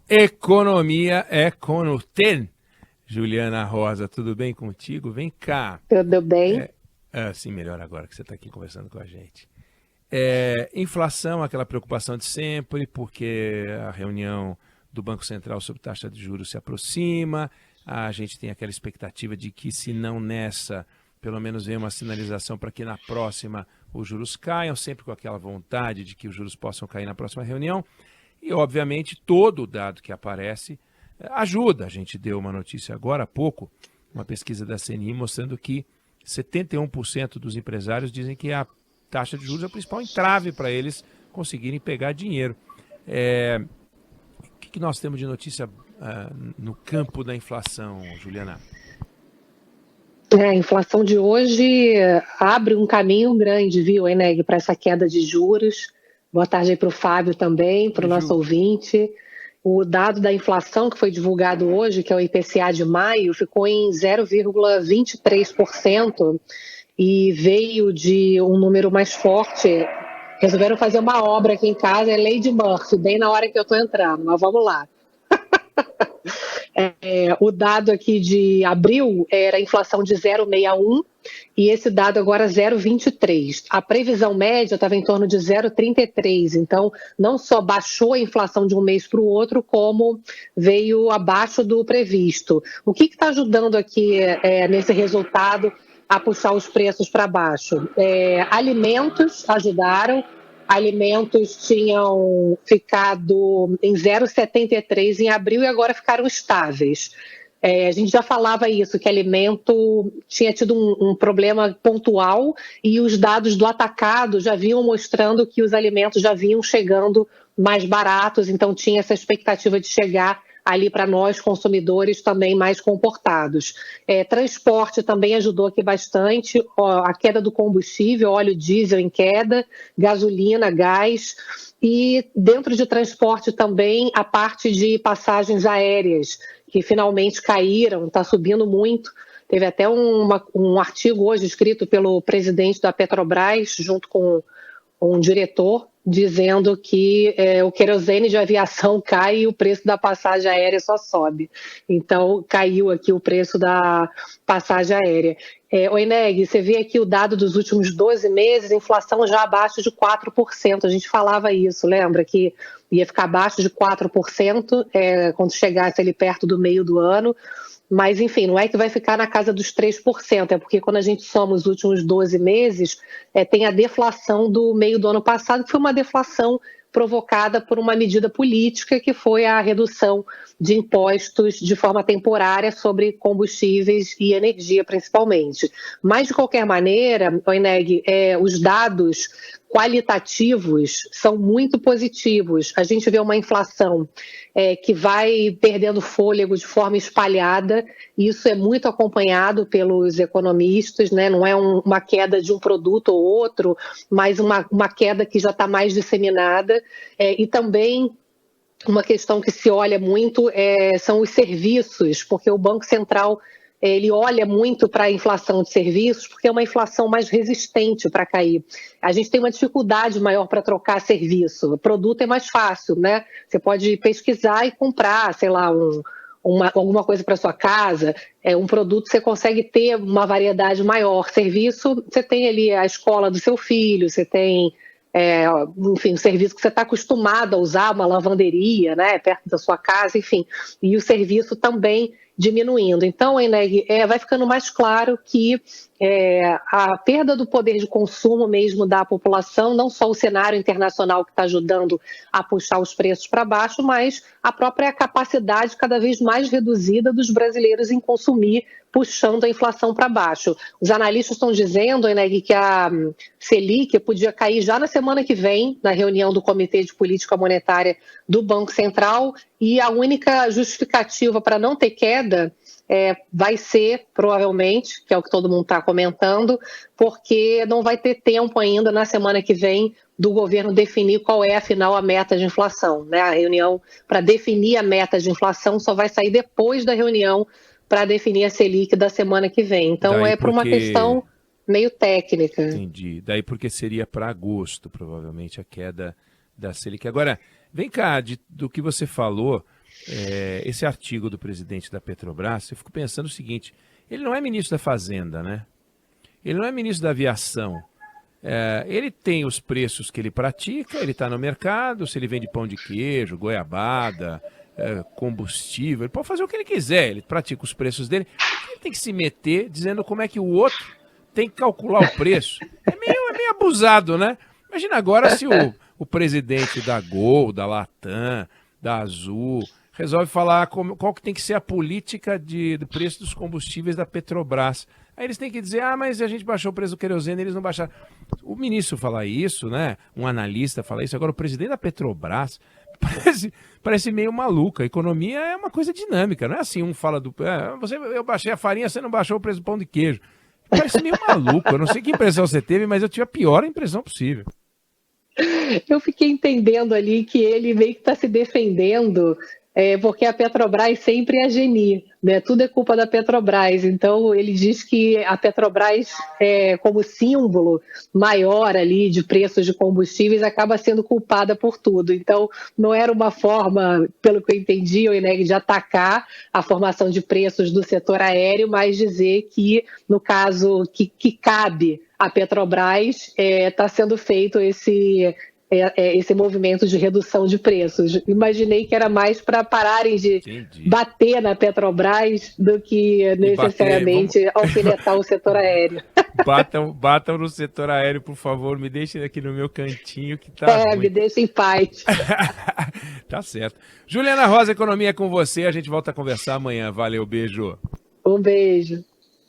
Economia é com o TEN. Juliana Rosa, tudo bem contigo? Vem cá. Tudo bem? Sim, melhor agora que você está aqui conversando com a gente. Inflação, aquela preocupação de sempre, porque a reunião do Banco Central sobre taxa de juros se aproxima, a gente tem aquela expectativa de que, se não nessa, pelo menos venha uma sinalização para que na próxima os juros caiam, sempre com aquela vontade de que os juros possam cair na próxima reunião. E, obviamente, todo o dado que aparece ajuda. A gente deu uma notícia agora há pouco, uma pesquisa da CNI mostrando que 71% dos empresários dizem que a taxa de juros é o principal entrave para eles conseguirem pegar dinheiro. O que nós temos de notícia no campo da inflação, Juliana? A inflação de hoje abre um caminho grande, viu, Eneg, para essa queda de juros. Boa tarde aí para o Fábio também, para o nosso ouvinte. O dado da inflação que foi divulgado hoje, que é o IPCA de maio, ficou em 0,23% e veio de um número mais forte. Resolveram fazer uma obra aqui em casa, é Lady Murphy, bem na hora que eu estou entrando, mas vamos lá. O dado aqui de abril era a inflação de 0,61 e esse dado agora 0,23. A previsão média estava em torno de 0,33, então não só baixou a inflação de um mês para o outro, como veio abaixo do previsto. O que está ajudando aqui nesse resultado a puxar os preços para baixo? Alimentos ajudaram. Alimentos tinham ficado em 0,73 em abril e agora ficaram estáveis. A gente já falava isso, que alimento tinha tido um problema pontual e os dados do atacado já vinham mostrando que os alimentos já vinham chegando mais baratos, então tinha essa expectativa de chegar ali para nós, consumidores, também mais comportados. Transporte também ajudou aqui bastante, a queda do combustível, óleo diesel em queda, gasolina, gás, e dentro de transporte também a parte de passagens aéreas, que finalmente caíram, está subindo muito. Teve até um artigo hoje escrito pelo presidente da Petrobras, junto com um diretor, dizendo que o querosene de aviação cai e o preço da passagem aérea só sobe. Então, caiu aqui o preço da passagem aérea. Eneg, você vê aqui o dado dos últimos 12 meses, inflação já abaixo de 4%. A gente falava isso, lembra? Que ia ficar abaixo de 4% quando chegasse ali perto do meio do ano. Mas, enfim, não é que vai ficar na casa dos 3%, é porque quando a gente soma os últimos 12 meses, tem a deflação do meio do ano passado, que foi uma deflação provocada por uma medida política, que foi a redução de impostos de forma temporária sobre combustíveis e energia, principalmente. Mas, de qualquer maneira, Eneg, os dados qualitativos são muito positivos. A gente vê uma inflação que vai perdendo fôlego de forma espalhada, e isso é muito acompanhado pelos economistas, né? Não é uma queda de um produto ou outro, mas uma queda que já está mais disseminada, e também uma questão que se olha muito são os serviços, porque o Banco Central ele olha muito para a inflação de serviços, porque é uma inflação mais resistente para cair. A gente tem uma dificuldade maior para trocar serviço. O produto é mais fácil, né? Você pode pesquisar e comprar, sei lá, alguma coisa para sua casa, um produto você consegue ter uma variedade maior. Serviço, você tem ali a escola do seu filho, você tem... enfim, o serviço que você está acostumado a usar, uma lavanderia, né, perto da sua casa, enfim, e o serviço também diminuindo. Então, Eneg, vai ficando mais claro que a perda do poder de consumo mesmo da população, não só o cenário internacional que está ajudando a puxar os preços para baixo, mas a própria capacidade cada vez mais reduzida dos brasileiros em consumir, puxando a inflação para baixo. Os analistas estão dizendo, Eneg, que a Selic podia cair já na semana que vem, na reunião do Comitê de Política Monetária do Banco Central, e a única justificativa para não ter queda vai ser, provavelmente, que é o que todo mundo está comentando, porque não vai ter tempo ainda na semana que vem do governo definir qual é, afinal, a meta de inflação, né? A reunião para definir a meta de inflação só vai sair depois da reunião para definir a Selic da semana que vem. Então, por uma questão meio técnica. Entendi. Daí porque seria para agosto, provavelmente, a queda da Selic. Agora, vem cá, do que você falou, esse artigo do presidente da Petrobras, eu fico pensando o seguinte, ele não é ministro da Fazenda, né? Ele não é ministro da Aviação. Ele tem os preços que ele pratica, ele está no mercado, se ele vende pão de queijo, goiabada, combustível, ele pode fazer o que ele quiser, ele pratica os preços dele. Ele tem que se meter dizendo como é que o outro tem que calcular o preço. É meio abusado, né? Imagina agora se o presidente da Gol, da Latam, da Azul, resolve falar qual que tem que ser a política do preço dos combustíveis da Petrobras. Aí eles têm que dizer, mas a gente baixou o preço do querosene, eles não baixaram. O ministro falar isso, né? Um analista falar isso. Agora, o presidente da Petrobras parece meio maluco. A economia é uma coisa dinâmica, não é assim, um fala eu baixei a farinha, você não baixou o preço do pão de queijo. Parece meio maluco. Eu não sei que impressão você teve, mas eu tive a pior impressão possível. Eu fiquei entendendo ali que ele meio que está se defendendo, porque a Petrobras sempre é a geni, né? Tudo é culpa da Petrobras. Então, ele diz que a Petrobras, como símbolo maior ali de preços de combustíveis, acaba sendo culpada por tudo. Então, não era uma forma, pelo que eu entendi, de atacar a formação de preços do setor aéreo, mas dizer que, no caso que cabe à Petrobras, está sendo feito esse movimento de redução de preços. Imaginei que era mais para pararem de bater na Petrobras do que necessariamente alfinetar o setor aéreo. Batam no setor aéreo, por favor, me deixem aqui no meu cantinho que tá ruim. Me deixem em paz. Tá certo. Juliana Rosa, Economia com você, a gente volta a conversar amanhã. Valeu, beijo. Um beijo.